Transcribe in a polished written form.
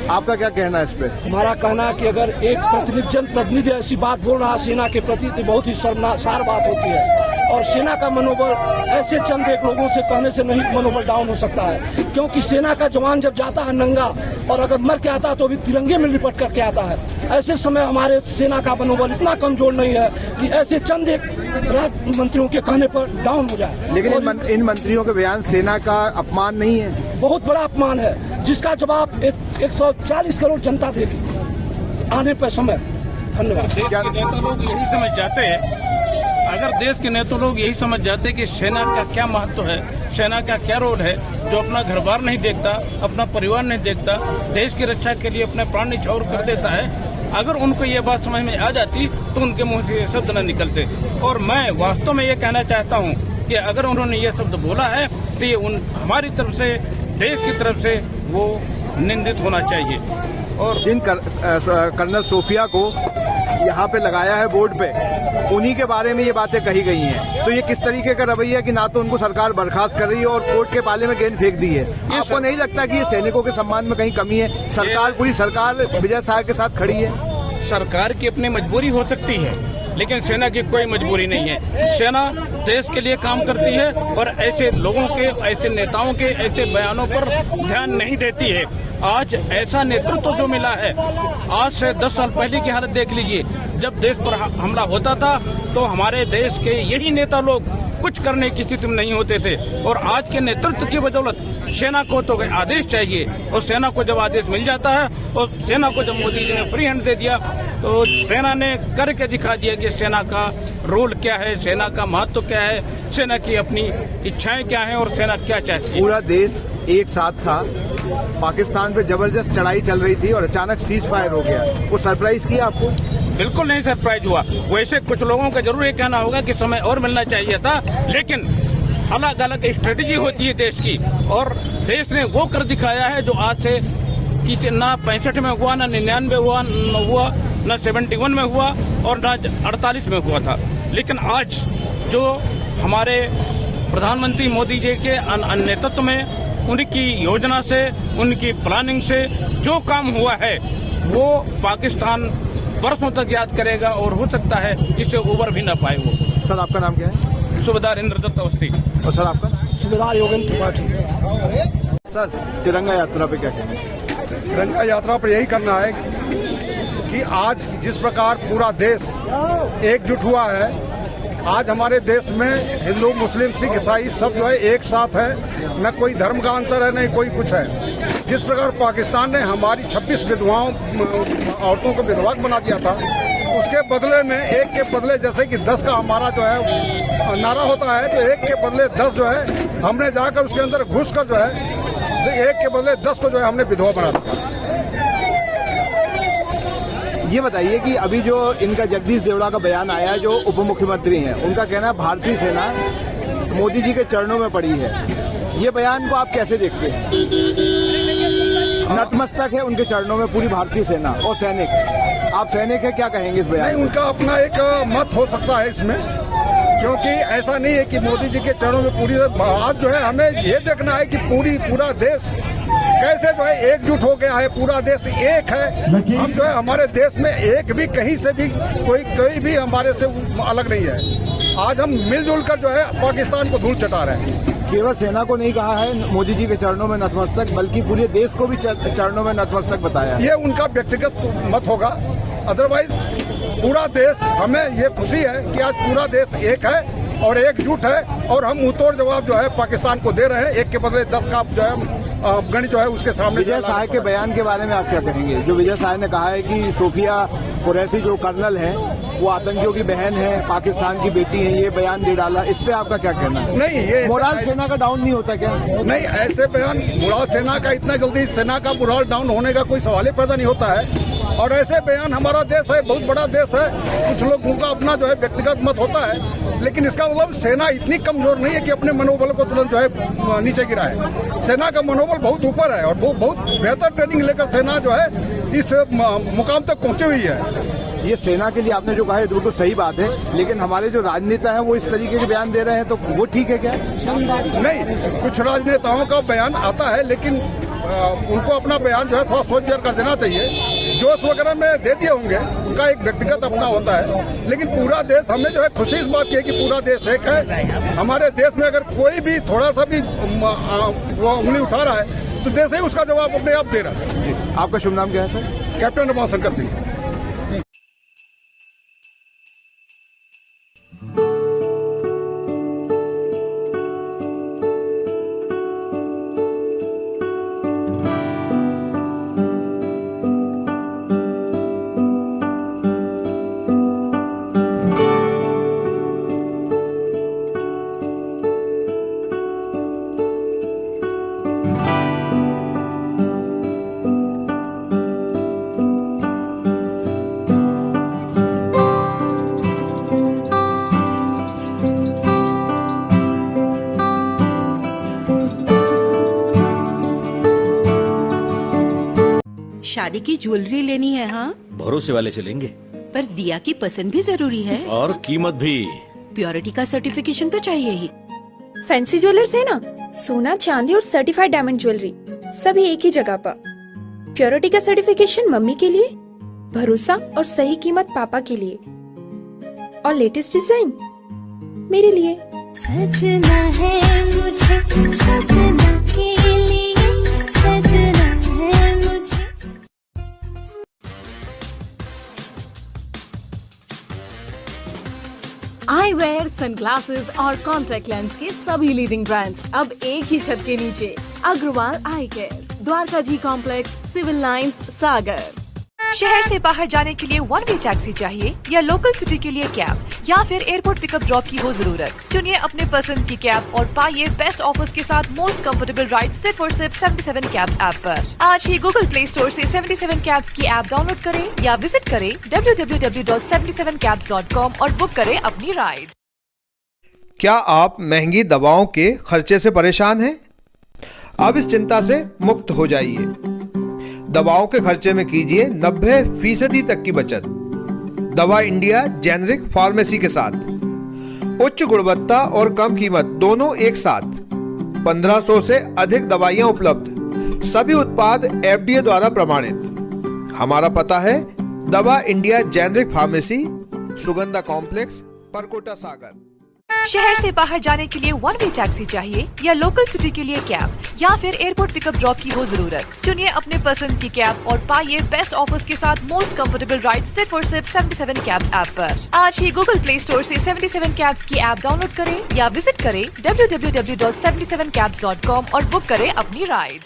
आपका क्या कहना है इस पे? हमारा कहना है कि अगर एक जनप्रतिनिधि ऐसी बात बोल रहा है सेना के प्रति तो बहुत ही शर्मसार बात होती है। और सेना का मनोबल ऐसे चंद एक लोगों से कहने से नहीं मनोबल डाउन हो सकता है, क्योंकि सेना का जवान जब जाता है नंगा और अगर मर के आता है तो भी तिरंगे में लिपट करके आता है। ऐसे समय हमारे सेना का मनोबल इतना कमजोर नहीं है कि ऐसे चंद एक मंत्रियों के कहने पर डाउन हो जाए। लेकिन इन मंत्रियों के बयान सेना का अपमान नहीं है? बहुत बड़ा अपमान है, जिसका जवाब 140 करोड़ जनता देगी आने पर समय। धन्यवाद। देश के नेता लोग यही समझ जाते हैं, अगर देश के नेता लोग यही समझ जाते कि सेना का क्या महत्व है, सेना का क्या रोल है, जो अपना घर बार नहीं देखता, अपना परिवार नहीं देखता, देश की रक्षा के लिए अपने प्राण न्यौछावर कर देता है, अगर उनको ये बात समझ में आ जाती तो उनके मुंह से ये शब्द न निकलते। और मैं वास्तव में ये कहना चाहता हूँ कि अगर उन्होंने ये शब्द बोला है तो ये हमारी तरफ से, देश की तरफ से वो निंदित होना चाहिए। और जिन कर्नल सोफिया को यहाँ पे लगाया है बोर्ड पे, उन्हीं के बारे में ये बातें कही गई हैं, तो ये किस तरीके का रवैया कि ना तो उनको सरकार बर्खास्त कर रही है और कोर्ट के पाले में गेंद फेंक दी है। आपको नहीं लगता कि ये सैनिकों के सम्मान में कहीं कमी है? सरकार, पूरी सरकार विजय शाह के साथ खड़ी है। सरकार की अपनी मजबूरी हो सकती है, लेकिन सेना की कोई मजबूरी नहीं है। सेना देश के लिए काम करती है और ऐसे लोगों के, ऐसे नेताओं के ऐसे बयानों पर ध्यान नहीं देती है। आज ऐसा नेतृत्व जो मिला है, आज से 10 साल पहले की हालत देख लीजिए, जब देश पर हमला होता था तो हमारे देश के यही नेता लोग कुछ करने की स्थिति में नहीं होते थे। और आज के नेतृत्व की बदौलत सेना को तो आदेश चाहिए, और सेना को जब आदेश मिल जाता है और सेना को जब मोदी जी ने फ्री हैंड दे दिया तो सेना ने करके दिखा दिया कि सेना का रोल क्या है, सेना का महत्व क्या है, सेना की अपनी इच्छाएं क्या हैं और सेना क्या चाहती है। पूरा देश एक साथ था, पाकिस्तान पे जबरदस्त चढ़ाई चल रही थी और अचानक सीज फायर हो गया, वो सरप्राइज किया आपको? बिल्कुल नहीं सरप्राइज हुआ। वैसे कुछ लोगों का जरूर ये कहना होगा कि समय और मिलना चाहिए था, लेकिन अलग अलग स्ट्रेटेजी होती है देश की, और देश ने वो कर दिखाया है जो आज से कि ना 65 में हुआ, ना 99 हुआ, ना 71 में हुआ और ना 48 में हुआ था। लेकिन आज जो हमारे प्रधानमंत्री मोदी जी के नेतृत्व में, उनकी योजना से, उनकी प्लानिंग से जो काम हुआ है वो पाकिस्तान वर्षों तक याद करेगा और हो सकता है इससे उबर भी न पाए वो। सर आपका नाम क्या है? सूबेदार इंद्रदत्त अवस्थी। और सर आपका? सूबेदार योगेंद्र त्रिपाठी। सर तिरंगा यात्रा पे क्या कहना है? तिरंगा यात्रा पर यही करना है कि आज जिस प्रकार पूरा देश एकजुट हुआ है, आज हमारे देश में हिंदू, मुस्लिम, सिख, ईसाई सब जो है एक साथ है, न कोई धर्म का अंतर है, न कोई कुछ है। जिस प्रकार पाकिस्तान ने हमारी 26 विधवाओं, औरतों को विधवा बना दिया था, उसके बदले में एक के बदले जैसे कि 10 का हमारा जो है नारा होता है, तो एक के बदले 10 जो है हमने जाकर उसके अंदर घुस कर जो है एक के बदले 10 को जो है हमने विधवा बना दिया। ये बताइए कि अभी जो इनका जगदीश देवड़ा का बयान आया है, जो उप मुख्यमंत्री हैं, उनका कहना है भारतीय सेना मोदी जी के चरणों में पड़ी है। ये बयान को आप कैसे देखते हैं? नतमस्तक है उनके चरणों में पूरी भारतीय सेना और सैनिक। आप सैनिक है, क्या कहेंगे इस बयान? नहीं, उनका अपना एक मत हो सकता है इसमें, क्योंकि ऐसा नहीं है कि मोदी जी के चरणों में पूरी। आज जो है हमें ये देखना है कि पूरा देश कैसे जो है एकजुट हो गया है, पूरा देश एक है। हम जो है हमारे देश में एक भी कहीं से भी कोई भी हमारे से अलग नहीं है। आज हम मिलजुल कर जो है पाकिस्तान को धूल चटा रहे हैं। केवल सेना को नहीं कहा है मोदी जी के चरणों में नतमस्तक, बल्कि पूरे देश को भी चरणों में नतमस्तक बताया। ये उनका व्यक्तिगत मत होगा, अदरवाइज पूरा देश, हमें ये खुशी है कि आज पूरा देश एक है और एकजुट है, और हम मुंहतोड़ जवाब जो है पाकिस्तान को दे रहे हैं। एक के बदले 10 का जो है गणित जो है उसके सामने। विजय शाह के बयान के बारे में आप क्या कहेंगे? जो विजय शाह ने कहा है कि सोफिया कुरैशी जो कर्नल है वो आतंकियों की बहन है, पाकिस्तान की बेटी है, ये बयान दे डाला, इस पे आपका क्या कहना है? नहीं, ये मोराल सेना का डाउन नहीं होता क्या? नहीं, ऐसे बयान मोराल सेना का, इतना जल्दी सेना का मोराल डाउन होने का कोई सवाल ही पैदा नहीं होता है। और ऐसे बयान, हमारा देश है, बहुत बड़ा देश है, कुछ लोगों का अपना जो है व्यक्तिगत मत होता है, लेकिन इसका मतलब सेना इतनी कमजोर नहीं है कि अपने मनोबल को तुरंत जो है नीचे गिराए। सेना का मनोबल बहुत ऊपर है और वो बहुत बेहतर ट्रेनिंग लेकर सेना जो है इस मुकाम तक पहुंची हुई है। ये सेना के लिए आपने जो कहा है बिल्कुल सही बात है, लेकिन हमारे जो राजनेता है वो इस तरीके के बयान दे रहे हैं, तो वो ठीक है क्या? नहीं, कुछ राजनेताओं का बयान आता है, लेकिन उनको अपना बयान जो है थोड़ा सोच विचार कर देना चाहिए। जोश वगैरह में दे दिए होंगे, उनका एक व्यक्तिगत अपना होता है, लेकिन पूरा देश, हमें जो है खुशी इस बात की है कि पूरा देश एक है। हमारे देश में अगर कोई भी थोड़ा सा भी वो उंगली उठा रहा है तो देश ही उसका जवाब अपने आप दे रहा है। आपका शुभ नाम क्या है सर? कैप्टन रमाशंकर सिंह। शादी की ज्वेलरी लेनी है। हाँ, भरोसे वाले से लेंगे। पर दिया की पसंद भी जरूरी है और कीमत भी। प्योरिटी का सर्टिफिकेशन तो चाहिए ही। फैंसी ज्वेलर्स है ना, सोना चांदी और सर्टिफाइड डायमंड ज्वेलरी सभी एक ही जगह पर। प्योरिटी का सर्टिफिकेशन मम्मी के लिए, भरोसा और सही कीमत पापा के लिए, और लेटेस्ट डिजाइन मेरे लिए। सजना है मुझे, सजना के लिए, सजना है मुझे। आई वेयर, सनग्लासेस और कॉन्टैक्ट लेंस के सभी लीडिंग ब्रांड्स अब एक ही छत के नीचे। अग्रवाल आई केयर, द्वारका जी कॉम्प्लेक्स, सिविल लाइंस, सागर। शहर से बाहर जाने के लिए वन वे टैक्सी चाहिए या लोकल सिटी के लिए कैब, या फिर एयरपोर्ट पिकअप ड्रॉप की हो जरूरत? चुनिए अपने पसंद की कैब और पाइए बेस्ट ऑफर्स के साथ मोस्ट कंफर्टेबल राइड सिर्फ और सिर्फ 77 कैब्स ऐप पर। आज ही गूगल प्ले स्टोर से 77 कैब्स की ऐप डाउनलोड करें या विजिट करें www.77cabs.com और बुक करें अपनी राइड। क्या आप महंगी दवाओं के खर्चे से परेशान हैं? अब इस चिंता से मुक्त हो जाइए। दवाओं के खर्चे में कीजिए 90% तक की बचत। दवा इंडिया जेनेरिक फार्मेसी के साथ उच्च गुणवत्ता और कम कीमत दोनों एक साथ। 1500 से अधिक दवाइयां उपलब्ध, सभी उत्पाद FDA द्वारा प्रमाणित। हमारा पता है दवा India generic pharmacy, Sugandha complex, Parkota, Sagar. शहर से बाहर जाने के लिए वन वे टैक्सी चाहिए या लोकल सिटी के लिए कैब, या फिर एयरपोर्ट पिकअप ड्रॉप की हो जरूरत? चुनिए अपने पसंद की कैब और पाइए बेस्ट ऑफर्स के साथ मोस्ट कंफर्टेबल राइड सिर्फ और सिर्फ 77 कैब्स ऐप पर। आज ही गूगल प्ले स्टोर से 77 कैब्स की ऐप डाउनलोड करें या विजिट करें www.77cabs.com और बुक करें अपनी राइड।